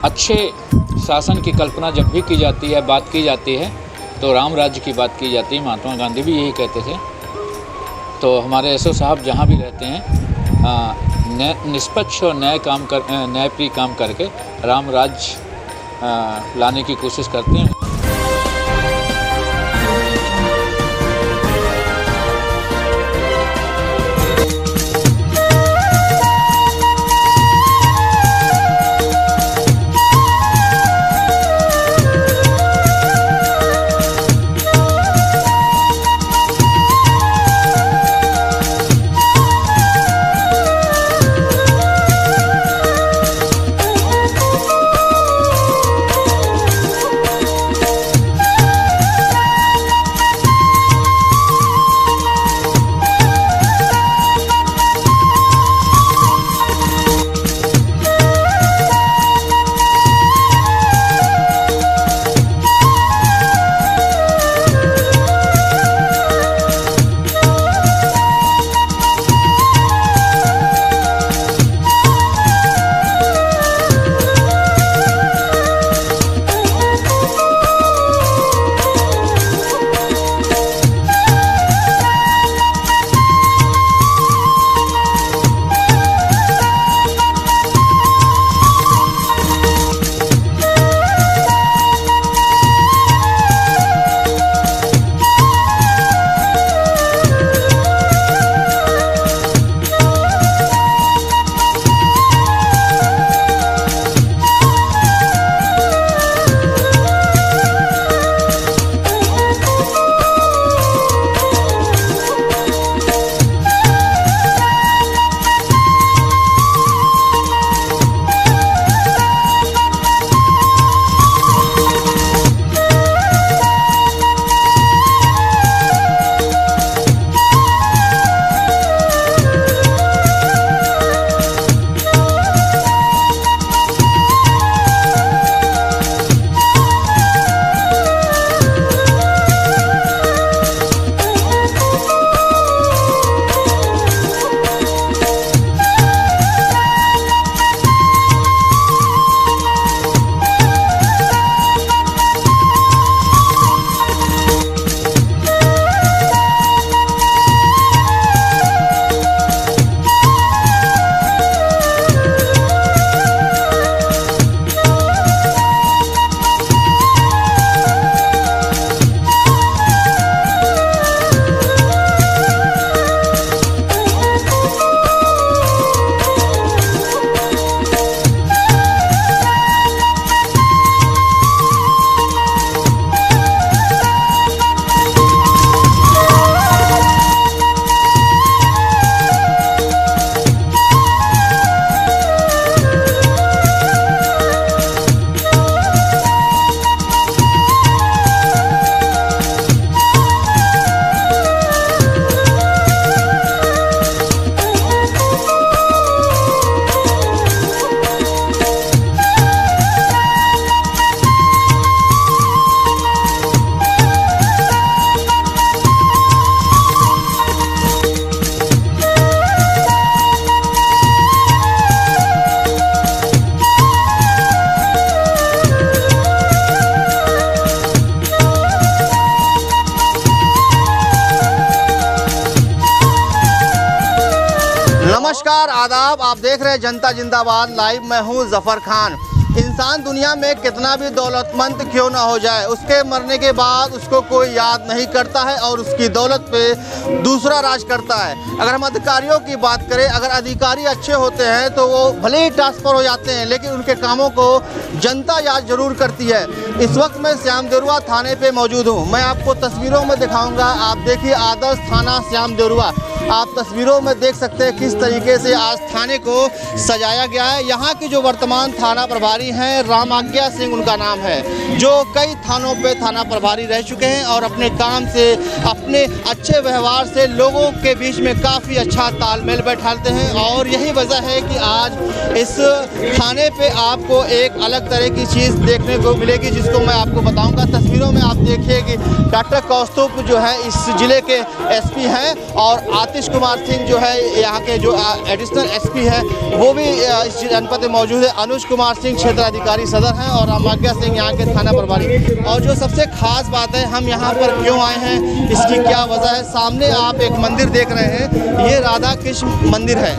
अच्छे शासन की कल्पना जब भी की जाती है, बात की जाती है, तो राम राज्य की बात की जाती है। महात्मा गांधी भी यही कहते थे। तो हमारे एसओ साहब जहाँ भी रहते हैं निष्पक्ष और न्यायप्रिय काम करके राम राज्य लाने की कोशिश करते हैं। नमस्कार, आदाब। आप देख रहे हैं जनता जिंदाबाद लाइव। मैं हूं जफर खान। इंसान दुनिया में कितना भी दौलतमंद क्यों ना हो जाए, उसके मरने के बाद उसको कोई याद नहीं करता है और उसकी दौलत पे दूसरा राज करता है। अगर हम अधिकारियों की बात करें, अगर अधिकारी अच्छे होते हैं तो वो भले ही ट्रांसफ़र हो जाते हैं, लेकिन उनके कामों को जनता याद जरूर करती है। इस वक्त मैं श्याम देवरुआ थाने पे मौजूद हूँ। मैं आपको तस्वीरों में दिखाऊंगा। आप देखिए, आदर्श थाना श्याम देवरुआ। आप तस्वीरों में देख सकते हैं किस तरीके से आज थाने को सजाया गया है। यहाँ की जो वर्तमान थाना प्रभारी हैं, रामाज्ञा सिंह उनका नाम है, जो कई थानों पे थाना प्रभारी रह चुके हैं और अपने काम से, अपने अच्छे व्यवहार से लोगों के बीच में काफ़ी अच्छा तालमेल बैठाते हैं। और यही वजह है कि आज इस थाने पे आपको एक अलग तरह की चीज़ देखने को मिलेगी, जिसको मैं आपको बताऊँगा। तस्वीरों में आप देखिए कि डॉक्टर कौस्तुभ जो है इस ज़िले के एसपी हैं और आतिश कुमार सिंह जो है यहाँ के जो एडिशनल एसपी है वो भी इस जनपद में मौजूद है। अनुज कुमार सिंह क्षेत्राधिकारी सदर हैं और रामाज्ञा सिंह यहाँ के थाना प्रभारी। और जो सबसे खास बात है, हम यहाँ पर क्यों आए हैं, इसकी क्या वजह है, सामने आप एक मंदिर देख रहे हैं, ये राधा कृष्ण मंदिर है।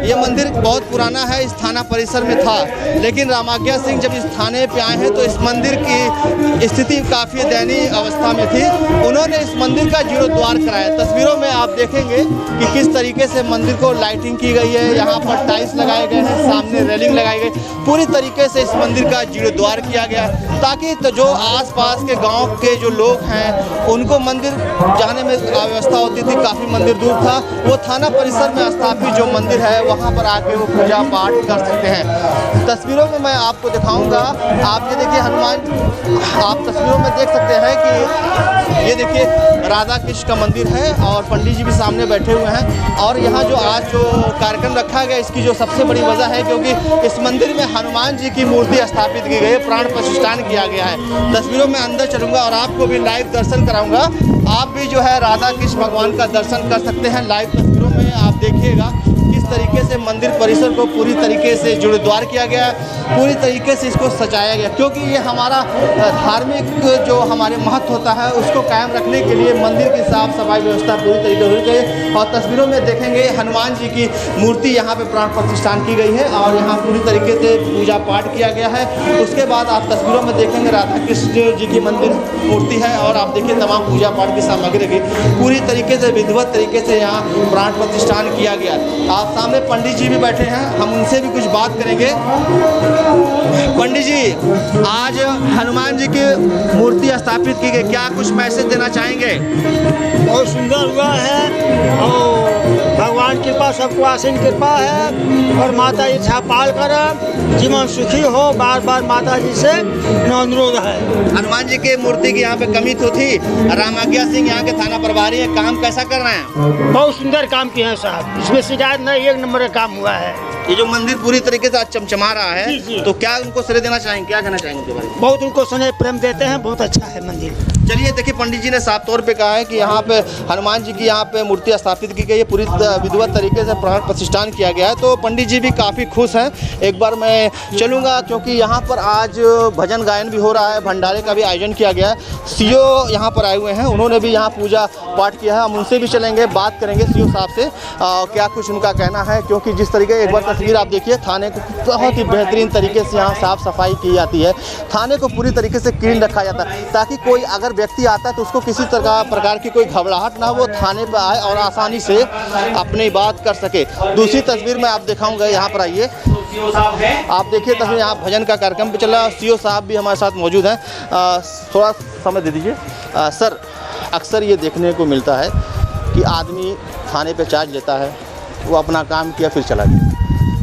ये मंदिर बहुत पुराना है, इस थाना परिसर में था, लेकिन रामाज्ञा सिंह जब इस थाने पे आए हैं तो इस मंदिर की स्थिति काफ़ी दयनीय अवस्था में थी। उन्होंने इस मंदिर का जीर्णोद्धार कराया। तस्वीरों में आप देखेंगे कि किस तरीके से मंदिर को लाइटिंग की गई है, यहाँ पर टाइल्स लगाए गए हैं, सामने रेलिंग लगाई गई, पूरी तरीके से इस मंदिर का जीर्णोद्धार किया गया ताकि तो जो आसपास के गांव के जो लोग हैं उनको मंदिर जाने में अव्यवस्था होती थी, काफ़ी मंदिर दूर था। वो थाना परिसर में स्थापित जो मंदिर है वहाँ पर आके वो पूजा पाठ कर सकते हैं। तस्वीरों में मैं आपको दिखाऊंगा, आप ये देखिए हनुमान, आप तस्वीरों में देख सकते हैं कि ये देखिए राधा कृष्ण का मंदिर है और पंडित जी भी सामने बैठे हुए हैं। और यहाँ जो आज जो कार्यक्रम रखा गया, इसकी जो सबसे बड़ी वजह है क्योंकि इस मंदिर में हनुमान जी की मूर्ति स्थापित की गई है, प्राण प्रतिष्ठान किया गया है। तस्वीरों में अंदर चलूँगा और आपको भी लाइव दर्शन कराऊँगा। आप भी जो है राधा कृष्ण भगवान का दर्शन कर सकते हैं। लाइव तस्वीरों में आप देखिएगा किस तरीके से मंदिर परिसर को पूरी तरीके से जीर्णोद्धार किया गया है, पूरी तरीके से इसको सजाया गया, क्योंकि ये हमारा धार्मिक जो हमारे महत्व होता है उसको कायम रखने के लिए मंदिर की साफ सफाई व्यवस्था पूरी तरीके से होनी चाहिए। और तस्वीरों में देखेंगे हनुमान जी की मूर्ति यहाँ पे प्राण प्रतिष्ठान की गई है और यहाँ पूरी तरीके से पूजा पाठ किया गया है। उसके बाद आप तस्वीरों में देखेंगे राधा कृष्ण जी की मंदिर मूर्ति है और आप देखिए तमाम पूजा पाठ की सामग्री रखी, पूरी तरीके से विधिवत तरीके से यहाँ प्राण प्रतिष्ठान किया गया। आप सामने पंडित जी भी बैठे हैं, हम उनसे भी कुछ बात करेंगे। पंडित जी, आज हनुमान जी की मूर्ति स्थापित की गई, क्या कुछ मैसेज देना चाहेंगे? बहुत सुंदर हुआ है और भगवान की कृपा, सबको आसीन कृपा है और माता इच्छा पाल कर जीवन सुखी हो, बार बार माता जी से अनुरोध है। हनुमान जी की मूर्ति की यहाँ पे कमी तो थी, रामाज्ञा सिंह यहाँ के थाना प्रभारी है, काम कैसा कर रहे हैं? बहुत सुंदर काम किए हैं साहब, इसमें शिकायत नहीं, एक नंबर का काम हुआ है। ये जो मंदिर पूरी तरीके से आज चमचमा रहा है, जी, जी। तो क्या उनको श्रेय देना चाहेंगे, क्या कहना चाहेंगे उनके बारे में? बहुत उनको स्नेह प्रेम देते हैं, बहुत अच्छा है मंदिर। चलिए देखिए, पंडित जी ने साफ तौर पे कहा है कि यहाँ पे हनुमान जी की यहाँ पे मूर्ति स्थापित की गई है, पूरी विधिवत तरीके से प्राण प्रतिष्ठान किया गया है, तो पंडित जी भी काफ़ी खुश हैं। एक बार मैं चलूँगा क्योंकि यहाँ पर आज भजन गायन भी हो रहा है, भंडारे का भी आयोजन किया गया है। सीओ यहाँ पर आए हुए हैं, उन्होंने भी यहाँ पूजा पाठ किया है, हम उनसे भी चलेंगे, बात करेंगे सीओ साहब से क्या कुछ उनका कहना है। क्योंकि जिस तरीके एक बार तस्वीर आप देखिए, थाने को बहुत ही बेहतरीन तरीके से यहाँ साफ़ सफाई की जाती है, थाने को पूरी तरीके से क्लीन रखा जाता है ताकि कोई अगर व्यक्ति आता है तो उसको किसी प्रकार की कोई घबराहट ना, वो थाने पर आए और आसानी से अपनी बात कर सके। दूसरी तस्वीर में आप दिखाऊंगा, यहाँ पर आइए, आप देखिए तस्वीर, यहाँ भजन का कार्यक्रम भी चल रहा है, सीओ साहब भी हमारे साथ मौजूद हैं। थोड़ा समय दे दीजिए। सर, अक्सर ये देखने को मिलता है कि आदमी थाने पे चार्ज लेता है, वो अपना काम किया फिर चला गया,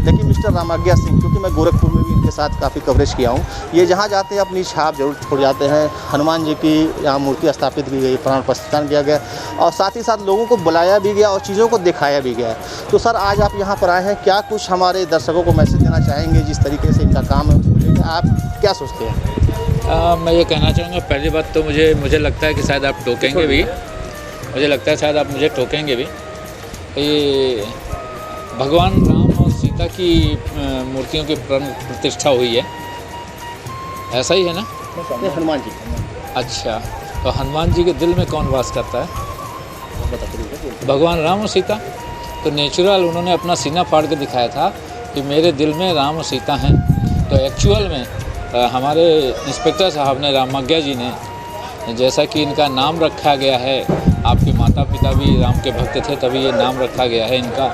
लेकिन मिस्टर रामाज्ञा सिंह, क्योंकि मैं गोरखपुर में भी इनके साथ काफ़ी कवरेज किया हूँ, ये जहाँ जाते हैं अपनी छाप जरूर छोड़ जाते हैं। हनुमान जी की यहाँ मूर्ति स्थापित की गई, प्राण प्रतिष्ठान किया गया और साथ ही साथ लोगों को बुलाया भी गया और चीज़ों को दिखाया भी गया। तो सर, आज आप यहाँ पर आए हैं, क्या कुछ हमारे दर्शकों को मैसेज देना चाहेंगे? जिस तरीके से इनका काम है उसको लेकर आप क्या सोचते हैं? मैं ये कहना चाहूँगा, पहली बात तो मुझे लगता है कि शायद आप टोकेंगे भी, मुझे लगता है शायद आप मुझे टोकेंगे भी। ये भगवान राम और सीता की मूर्तियों की प्राण प्रतिष्ठा हुई है, ऐसा ही है ना? हनुमान जी। अच्छा, तो हनुमान जी के दिल में कौन वास करता है? भगवान राम और सीता। तो नेचुरल उन्होंने अपना सीना फाड़ के दिखाया था कि मेरे दिल में राम और सीता हैं। तो एक्चुअल में हमारे इंस्पेक्टर साहब ने, रामाज्ञा जी ने, जैसा कि इनका नाम रखा गया है, आपके माता पिता भी राम के भक्त थे तभी ये नाम रखा गया है इनका,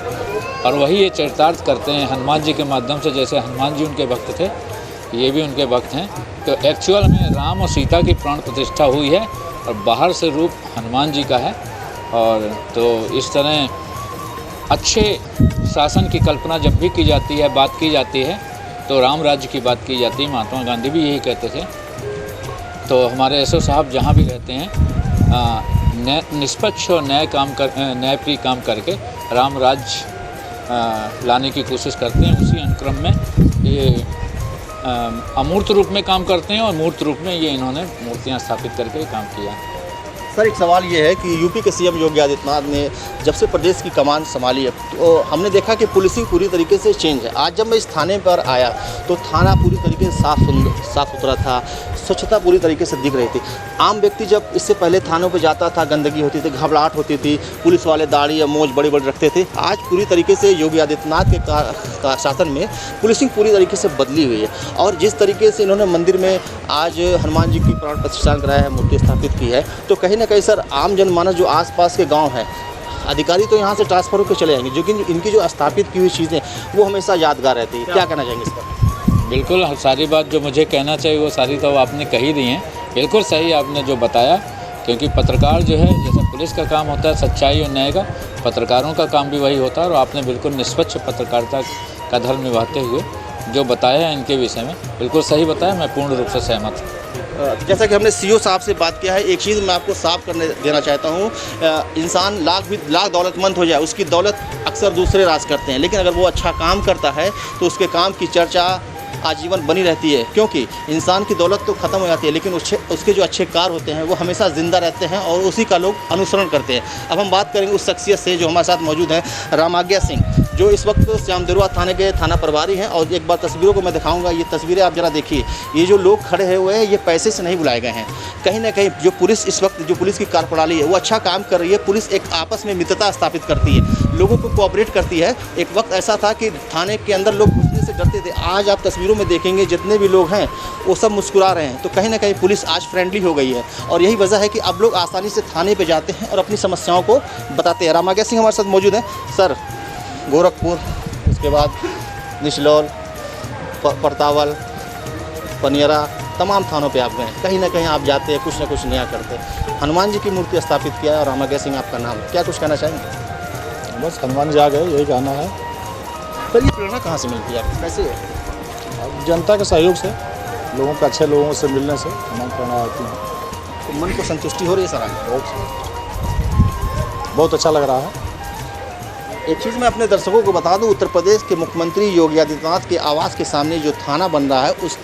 और वही ये चरितार्थ करते हैं हनुमान जी के माध्यम से। जैसे हनुमान जी उनके भक्त थे, ये भी उनके भक्त हैं। तो एक्चुअल में राम और सीता की प्राण प्रतिष्ठा हुई है और बाहर से रूप हनुमान जी का है। और तो इस तरह अच्छे शासन की कल्पना जब भी की जाती है, बात की जाती है, तो राम राज्य की बात की जाती है। महात्मा गांधी भी यही कहते थे। तो हमारे एसओ साहब जहाँ भी रहते हैं, निष्पक्ष और न्यायप्रिय काम करके राम राज्य लाने की कोशिश करते हैं। उसी अनुक्रम में ये अमूर्त रूप में काम करते हैं और मूर्त रूप में ये इन्होंने मूर्तियाँ स्थापित करके काम किया। सर एक सवाल ये है कि यूपी के सीएम योगी आदित्यनाथ ने जब से प्रदेश की कमान संभाली है तो हमने देखा कि पुलिसिंग पूरी तरीके से चेंज है। आज जब मैं इस थाने पर आया तो थाना पूरी तरीके से साफ़ सुथरा था, स्वच्छता पूरी तरीके से दिख रही थी। आम व्यक्ति जब इससे पहले थानों पर जाता था, गंदगी होती थी, घबराहट होती थी, पुलिस वाले दाढ़ी या मोज बड़ी बड़ी रखते थे। आज पूरी तरीके से योगी आदित्यनाथ के शासन में पुलिसिंग पूरी तरीके से बदली हुई है। और जिस तरीके से इन्होंने मंदिर में आज हनुमान जी की प्राण प्रतिष्ठान कराया है, मूर्ति स्थापित की है, तो कहीं ना कहीं सर आम जनमानस जो आसपास के गांव हैं, अधिकारी तो यहाँ से ट्रांसफ़र होकर चले जाएंगे, लेकिन इनकी जो स्थापित की हुई चीज़ें वो हमेशा यादगार रहती है। क्या कहना चाहेंगे इस पर? बिल्कुल, सारी बात जो मुझे कहना चाहिए वो सारी तो आपने कही दी हैं। बिल्कुल सही आपने जो बताया, क्योंकि पत्रकार जो है, जैसे पुलिस का काम होता है सच्चाई और न्याय का, पत्रकारों का काम भी वही होता है। और आपने बिल्कुल निष्पक्ष पत्रकारिता का धर्म निभाते हुए जो बताया है इनके विषय में, बिल्कुल सही बताया, मैं पूर्ण रूप से सहमत हूँ। जैसा कि हमने सीओ साहब से बात किया है, एक चीज़ मैं आपको साफ करने देना चाहता हूँ, इंसान लाख दौलतमंद हो जाए, उसकी दौलत अक्सर दूसरे राज करते हैं, लेकिन अगर वो अच्छा काम करता है तो उसके काम की चर्चा आजीवन बनी रहती है। क्योंकि इंसान की दौलत तो ख़त्म हो जाती है, लेकिन उसके जो अच्छे कार्य होते हैं वो हमेशा ज़िंदा रहते हैं और उसी का लोग अनुसरण करते हैं। अब हम बात करेंगे उस शख्सियत से जो हमारे साथ मौजूद हैं, रामाज्ञा सिंह, जो इस वक्त श्यामदेवरा थाने के थाना प्रभारी हैं। और एक बार तस्वीरों को मैं दिखाऊंगा, ये तस्वीरें आप ज़रा देखिए। ये जो लोग खड़े हुए हैं ये पैसे से नहीं बुलाए गए हैं। कहीं ना कहीं जो पुलिस इस वक्त जो पुलिस की कार्यप्रणाली है वो अच्छा काम कर रही है। पुलिस एक आपस में मित्रता स्थापित करती है, लोगों को कोऑपरेट करती है। एक वक्त ऐसा था कि थाने के अंदर लोग घुसने से डरते थे, आज आप तस्वीरों में देखेंगे जितने भी लोग हैं वो सब मुस्कुरा रहे हैं। तो कहीं ना कहीं पुलिस आज फ्रेंडली हो गई है और यही वजह है कि अब लोग आसानी से थाने पे जाते हैं और अपनी समस्याओं को बताते हैं। रामाज्ञा सिंह हमारे साथ मौजूद हैं। सर, गोरखपुर, उसके बाद निचलौल, परतावल, पनियरा, तमाम थानों पे आप गए, कहीं ना कहीं आप जाते हैं, कुछ ना कुछ नया करते हैं। हनुमान जी की मूर्ति स्थापित किया है और रामाज्ञा सिंह आपका नाम, क्या कुछ कहना चाहेंगे? बस हनुमान जी आ गए, यही कहना है। पर ये प्रेरणा कहाँ से मिलती है आपको, कैसे है? अब जनता के सहयोग से, लोगों के अच्छे लोगों से मिलने से हमारी प्रेरणा आती है। तो मन को संतुष्टि हो रही है सर? बहुत अच्छा लग रहा है। एक चीज़ मैं अपने दर्शकों को बता दूं, उत्तर प्रदेश के मुख्यमंत्री योगी आदित्यनाथ के आवास के सामने जो थाना बन रहा है उस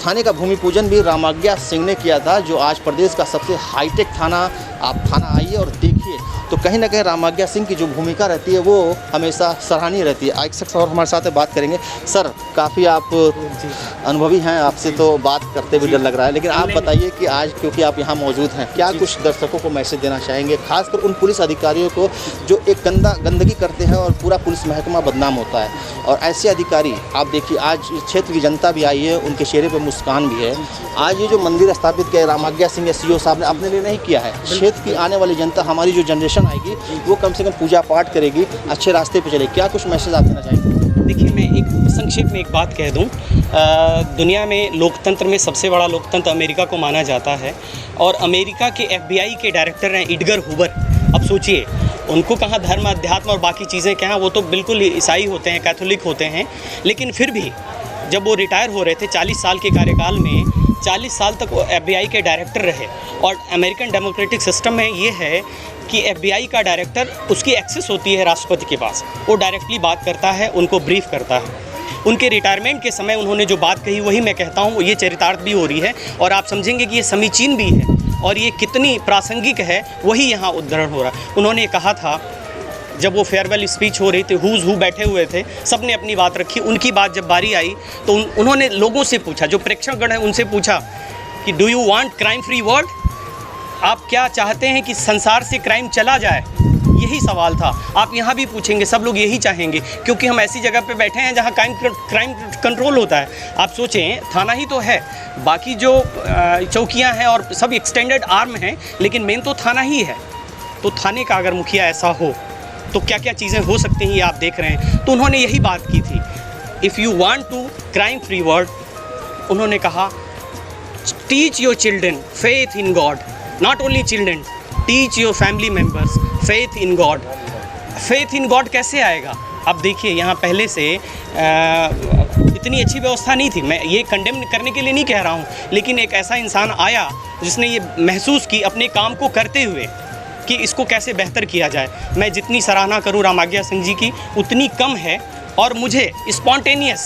थाने का भूमि पूजन भी रामाज्ञा सिंह ने किया था, जो आज प्रदेश का सबसे हाईटेक थाना। आप थाना आइए और देखिए तो कहीं ना कहीं रामाज्ञा सिंह की जो भूमिका रहती है वो हमेशा सराहनीय रहती है। एक शख्स और हमारे साथ बात करेंगे। सर, काफ़ी आप अनुभवी हैं, आपसे तो बात करते भी डर लग रहा है, लेकिन आप बताइए कि आज क्योंकि आप यहाँ मौजूद हैं, क्या कुछ दर्शकों को मैसेज देना चाहेंगे, खासकर उन पुलिस अधिकारियों को जो एक गंदगी करते हैं और पूरा पुलिस महकमा बदनाम होता है। और ऐसे अधिकारी आप देखिए, आज इस क्षेत्र की जनता भी आई है, उनके चेहरे पर मुस्कान भी है। आज ये जो मंदिर स्थापित किया रामाज्ञा सिंह या सीओ साहब ने अपने लिए नहीं किया है, क्षेत्र की आने वाली जनता, हमारी जो जनरेशन आएगी वो कम से कम पूजा पाठ करेगी, अच्छे रास्ते पे चलेगी। क्या कुछ मैसेज आप देना चाहेंगे? देखिए, मैं एक संक्षेप में एक बात कह दूं, दुनिया में लोकतंत्र में सबसे बड़ा लोकतंत्र अमेरिका को माना जाता है और अमेरिका के FBI के डायरेक्टर हैं एडगर हूवर। अब सोचिए, उनको कहाँ धर्म, अध्यात्म और बाकी चीज़ें क्या हैं, वो तो बिल्कुल ईसाई होते हैं, कैथोलिक होते हैं, लेकिन फिर भी जब वो रिटायर हो रहे थे 40 साल के कार्यकाल में, 40 साल तक वो FBI के डायरेक्टर रहे। और अमेरिकन डेमोक्रेटिक सिस्टम में ये है कि FBI का डायरेक्टर, उसकी एक्सेस होती है राष्ट्रपति के पास, वो डायरेक्टली बात करता है, उनको ब्रीफ करता है। उनके रिटायरमेंट के समय उन्होंने जो बात कही वही मैं कहता हूँ, ये चरितार्थ भी हो रही है और आप समझेंगे कि ये समीचीन भी है और ये कितनी प्रासंगिक है, वही यहाँ उद्धरण हो रहा है। उन्होंने कहा था, जब वो फेयरवेल स्पीच हो रही थी, हुज़ हू बैठे हुए थे, सब ने अपनी बात रखी। उनकी बात जब बारी आई तो उन्होंने लोगों से पूछा, जो प्रेक्षकगण है उनसे पूछा कि do you want crime free world, आप क्या चाहते हैं कि संसार से क्राइम चला जाए? यही सवाल था। आप यहाँ भी पूछेंगे, सब लोग यही चाहेंगे, क्योंकि हम ऐसी जगह पे बैठे हैं जहाँ क्राइम कंट्रोल होता है। आप सोचें, थाना ही तो है, बाकी जो चौकियाँ हैं और सब एक्सटेंडेड आर्म हैं, लेकिन मेन तो थाना ही है। तो थाने का अगर मुखिया ऐसा हो तो क्या क्या चीज़ें हो सकती हैं, ये आप देख रहे हैं। तो उन्होंने यही बात की थी, if you want to crime free world, उन्होंने कहा teach your children faith in God, not only children, teach your family members faith in God. Faith in God कैसे आएगा? अब देखिए, यहाँ पहले से इतनी अच्छी व्यवस्था नहीं थी। मैं ये कंडेम करने के लिए नहीं कह रहा हूँ, लेकिन एक ऐसा इंसान आया जिसने ये महसूस की अपने काम को करते हुए कि इसको कैसे बेहतर किया जाए। मैं जितनी सराहना करूँ रामाज्ञा सिंह जी की उतनी कम है और मुझे स्पॉन्टेनियस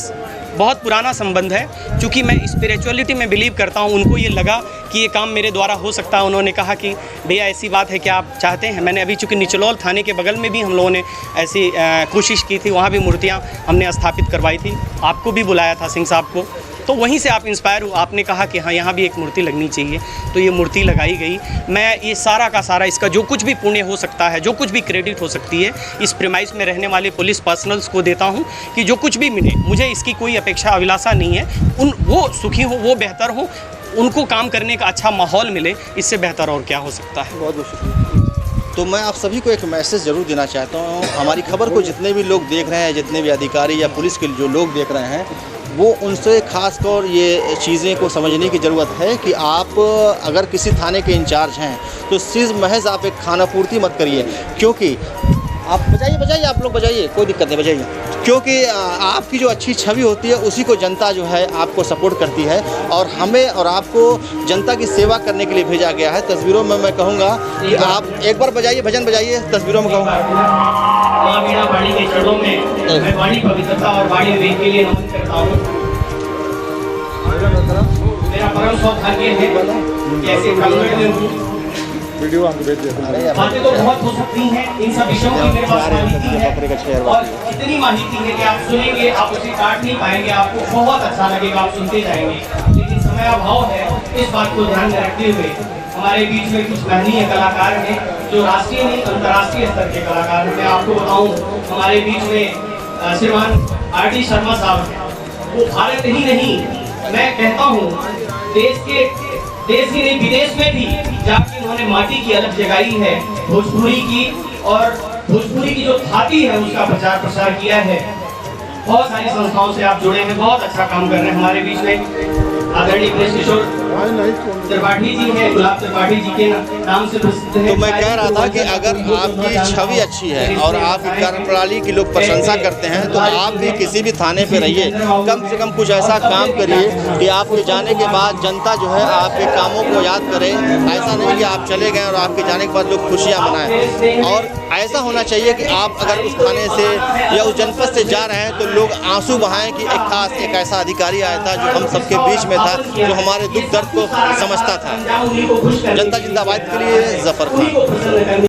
बहुत पुराना संबंध है। चूँकि मैं स्पिरिचुअलिटी में बिलीव करता हूँ, उनको ये लगा कि ये काम मेरे द्वारा हो सकता है। उन्होंने कहा कि भैया ऐसी बात है कि आप चाहते हैं। मैंने अभी चूँकि निचलौल थाने के बगल में भी हम लोगों ने ऐसी कोशिश की थी, वहाँ भी मूर्तियाँ हमने स्थापित करवाई थी। आपको भी बुलाया था सिंह साहब को, तो वहीं से आप इंस्पायर हुआ। आपने कहा कि हाँ यहाँ भी एक मूर्ति लगनी चाहिए, तो ये मूर्ति लगाई गई। मैं ये सारा का सारा इसका जो कुछ भी पुण्य हो सकता है, जो कुछ भी क्रेडिट हो सकती है, इस प्रीमाइस में रहने वाले पुलिस पर्सनल्स को देता हूँ कि जो कुछ भी मिले, मुझे इसकी कोई अपेक्षा अभिलाषा नहीं है। वो सुखी हो, वो बेहतर हो, उनको काम करने का अच्छा माहौल मिले, इससे बेहतर और क्या हो सकता है। बहुत बहुत शुक्रिया। तो मैं आप सभी को एक मैसेज ज़रूर देना चाहता हूँ। हमारी खबर को जितने भी लोग देख रहे हैं, जितने भी अधिकारी या पुलिस के जो लोग देख रहे हैं, वो उनसे खासकर ये चीज़ें को समझने की ज़रूरत है कि आप अगर किसी थाने के इंचार्ज हैं तो सिर्फ महज आप एक खानापूर्ति मत करिए, क्योंकि आप बजाइए आप लोग बजाइए, कोई दिक्कत नहीं, बजाइए। क्योंकि आपकी जो अच्छी छवि होती है उसी को जनता जो है आपको सपोर्ट करती है, और हमें और आपको जनता की सेवा करने के लिए भेजा गया है। तस्वीरों में मैं कहूँगा कि आप एक बार बजाइए, भजन बजाइए, तस्वीरों में कहूँगा। वाणी के चरणों में मैं वाणी पवित्रता और वाणी विवेक के लिए नमन करता हूँ। मेरा परम सौभाग्य है कि ऐसे प्रांगण में हूँ। वीडियो आपको भेज दिया। बातें तो बहुत हो सकती हैं, इन सब विषयों की मेरे पास माहिती है, और इतनी माहिती है कि आप सुनेंगे, आप उसे काट नहीं पाएंगे, आपको बहुत अच्छा लगेगा, आप सुनते जाएंगे। लेकिन समय अभाव है, इस बात को ध्यान में रखते हुए हमारे बीच में कुछ महनीय कलाकार हैं जो राष्ट्रीय नहीं अंतर्राष्ट्रीय स्तर के कलाकार हैं। मैं आपको बताऊं, हमारे बीच में श्रीमान R.D. शर्मा साहब हैं। वो भारत ही नहीं, मैं कहता हूँ देश ही नहीं विदेश में भी जाके उन्होंने माटी की अलग जगाई है, भोजपुरी की, और भोजपुरी की जो थाती है उसका प्रचार प्रसार किया है। बहुत सारी संस्थाओं से आप जुड़े हैं, बहुत अच्छा काम कर रहे हैं। हमारे बीच में आदरणीय प्रेस किशोर त्रिपाठी जी हैं, गुलाब त्रिपाठी जी के नाम से प्रसिद्ध है। तो मैं कह रहा था कि अगर आपकी छवि अच्छी है और आपकी कार्यप्रणाली की लोग प्रशंसा करते हैं, तो आप भी किसी भी थाने पे रहिए, कम से कम कुछ ऐसा काम करिए कि आपके जाने के बाद जनता जो है आपके कामों को याद करे। ऐसा नहीं कि आप चले गए और आपके जाने के बाद लोग खुशियाँ मनाएं। और ऐसा होना चाहिए कि आप अगर उस थाने से या उस जनपद से जा रहे हैं तो लोग आंसू बहाएं कि एक ऐसा अधिकारी आया था जो हम सबके बीच में था, जो हमारे दुख दर्द को समझता था। जनता जिंदाबाद के लिए जफर खान।